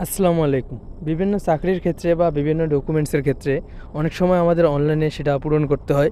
আসসালামু আলাইকুম। বিভিন্ন চাকরির ক্ষেত্রে বা বিভিন্ন ডকুমেন্টসের ক্ষেত্রে অনেক সময় আমাদের অনলাইনে সেটা পূরণ করতে হয়।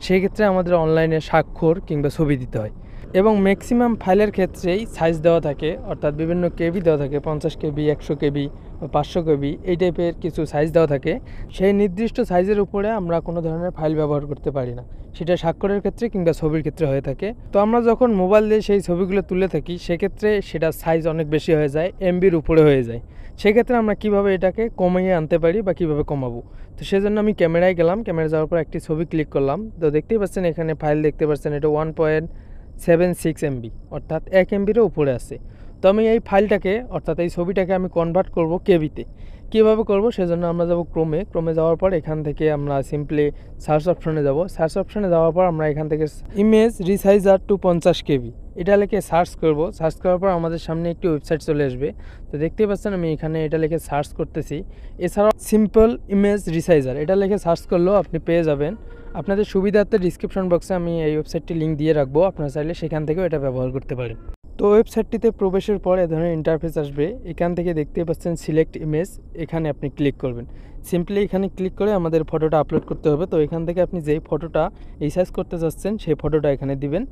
সেই ক্ষেত্রে আমাদের অনলাইনে স্বাক্ষর কিংবা ছবি দিতে হয় এবং ম্যাক্সিমাম ফাইলের ক্ষেত্রেই সাইজ দেওয়া থাকে, অর্থাৎ বিভিন্ন কেবি দেওয়া থাকে, 50 কেবি, 100 কেবি বা 500 কেবি, এই টাইপের কিছু সাইজ দেওয়া থাকে। সেই নির্দিষ্ট সাইজের উপরে আমরা কোনো ধরনের ফাইল ব্যবহার করতে পারি না। সেটা স্বাক্ষরের ক্ষেত্রে কিংবা ছবির ক্ষেত্রে হয়ে থাকে। তো আমরা যখন মোবাইল দিয়ে সেই ছবিগুলো তুলে থাকি, সেক্ষেত্রে সেটা সাইজ অনেক বেশি হয়ে যায়, এমবির উপরে হয়ে যায়। সেক্ষেত্রে আমরা কিভাবে এটাকে কমিয়ে আনতে পারি বা কিভাবে কমাবো, তো সেজন্য আমি ক্যামেরায় গেলাম। ক্যামেরা যাওয়ার পর একটি ছবি ক্লিক করলাম। তো দেখতেই পাচ্ছেন এখানে ফাইল দেখতে পাচ্ছেন, এটা 1.76 MB, অর্থাৎ 1 MBরও উপরে আছে। তো আমি এই ফাইলটাকে, অর্থাৎ এই ছবিটাকে আমি কনভার্ট করব কেবিতে। কীভাবে করব, সেজন্য আমরা যাব ক্রোমে যাওয়ার পর এখান থেকে আমরা সিম্পলি সার্চ অপশনে যাব। সার্চ অপশনে যাওয়ার পর আমরা এখান থেকে ইমেজ রিসাইজার টু 50 KB এটা লিখে সার্চ করব। সার্চ করার পর আমাদের সামনে একটি ওয়েবসাইট চলে আসবে। তো দেখতেই পাচ্ছেন আমি এখানে এটা লিখে সার্চ করতেছি। এছাড়াও সিম্পল ইমেজ রিসাইজার এটা লিখে সার্চ করলেও আপনি পেয়ে যাবেন। আপনাদের সুবিধার্থে ডিসক্রিপশন বক্সে আমি এই ওয়েবসাইটটি লিঙ্ক দিয়ে রাখবো, আপনারা চাইলে সেখান থেকেও এটা ব্যবহার করতে পারেন। তো ওয়েবসাইটটিতে প্রবেশের পর এ ধরনের ইন্টারফেস আসবে। এখান থেকে দেখতেই পাচ্ছেন সিলেক্ট ইমেজ, এখানে আপনি ক্লিক করবেন। সিম্পলি এখানে ক্লিক করে আমাদের ফটোটা আপলোড করতে হবে। তো এখান থেকে আপনি যেই ফটোটা রিসাইজ করতে চাচ্ছেন সেই ফটোটা এখানে দিবেন,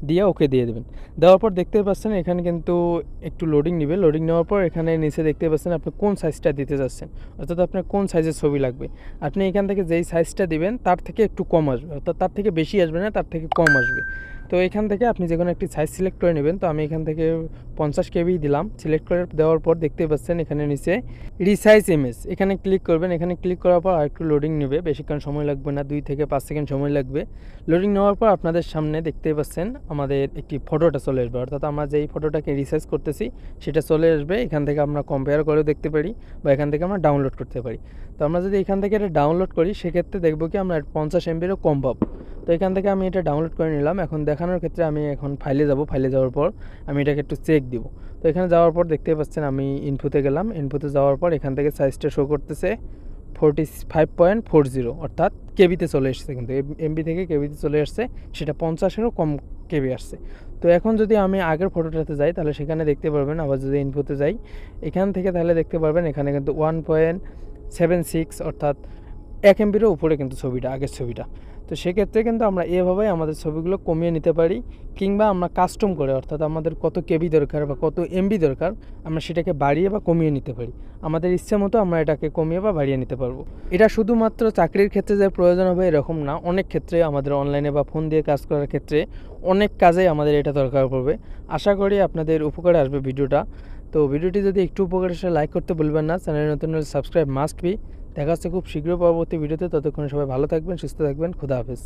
দিয়ে ওকে দিয়ে দেবেন। দেওয়ার পর দেখতে পাচ্ছেন এখানে কিন্তু একটু লোডিং নেবে। লোডিং নেওয়ার পর এখানে নিচে দেখতে পাচ্ছেন আপনি কোন সাইজটা দিতে চাচ্ছেন, অর্থাৎ আপনার কোন সাইজের ছবি লাগবে। আপনি এখান থেকে যেই সাইজটা দিবেন তার থেকে একটু কম আসবে, অর্থাৎ তার থেকে বেশি আসবে না, তার থেকে কম আসবে। তো এখান থেকে আপনি যে কোনো একটি সাইজ সিলেক্ট করে নেবেন। তো আমি এখান থেকে 50 KB দিলাম। সিলেক্ট করে দেওয়ার পর দেখতেই পাচ্ছেন এখানে নিচে রিসাইজ ইমেজ, এখানে ক্লিক করবেন। এখানে ক্লিক করার পর আরেকটু লোডিং নেবে, বেশিক্ষণ সময় লাগবে না, 2 থেকে 5 সেকেন্ড সময় লাগবে। লোডিং নেওয়ার পর আপনাদের সামনে দেখতেই পাচ্ছেন আমাদের একটি ফটোটা চলে আসবে, অর্থাৎ আমরা যেই ফটোটাকে রিসাইজ করতেছি সেটা চলে আসবে। এখান থেকে আমরা কম্পেয়ার করেও দেখতে পারি বা এখান থেকে আমরা ডাউনলোড করতে পারি। তো আমরা যদি এখান থেকে এটা ডাউনলোড করি, সেক্ষেত্রে দেখবো কি আমরা 50 MBরও কম পাবো। তো এখান থেকে আমি এটা ডাউনলোড করে নিলাম। এখন দেখানোর ক্ষেত্রে আমি এখন ফাইলে যাব। ফাইলে যাওয়ার পর আমি এটাকে একটু চেক দিব। তো এখানে যাওয়ার পর দেখতে পাচ্ছেন আমি ইনফোতে গেলাম। ইনফোতে যাওয়ার পর এখান থেকে সাইজটা শো করতেছে 45.40, অর্থাৎ কেবিতে চলে এসেছে, কিন্তু এমবি থেকে কেবিতে চলে আসছে, সেটা 50-এরও কম কেবি আসছে। তো এখন যদি আমি আগের ফটোটাতে যাই, তাহলে সেখানে দেখতে পারবেন, আবার যদি ইনফোতে যাই এখান থেকে, তাহলে দেখতে পারবেন এখানে কিন্তু 1.76, অর্থাৎ 1 MBরও উপরে কিন্তু ছবিটা, আগের ছবিটা। তো সেক্ষেত্রে কিন্তু আমরা এভাবেই আমাদের ছবিগুলো কমিয়ে নিতে পারি, কিংবা আমরা কাস্টম করে, অর্থাৎ আমাদের কত কেবি দরকার বা কত এমবি দরকার, আমরা সেটাকে বাড়িয়ে বা কমিয়ে নিতে পারি। আমাদের ইচ্ছে মতো আমরা এটাকে কমিয়ে বা বাড়িয়ে নিতে পারবো। এটা শুধুমাত্র চাকরির ক্ষেত্রে যে প্রয়োজন হবে এরকম না, অনেক ক্ষেত্রে আমাদের অনলাইনে বা ফোন দিয়ে কাজ করার ক্ষেত্রে অনেক কাজেই আমাদের এটা দরকার পড়বে। আশা করি আপনাদের উপকারে আসবে ভিডিওটা। তো ভিডিওটি যদি একটু উপকার আসে লাইক করতে ভুলবেন না। চ্যানেলে নতুন হলে সাবস্ক্রাইব মাস্ট বি। দেখা হচ্ছে খুব শীঘ্র পরবর্তী ভিডিওতে। ততক্ষণে সবাই ভালো থাকবেন, সুস্থ থাকবেন। খোদা হাফেজ।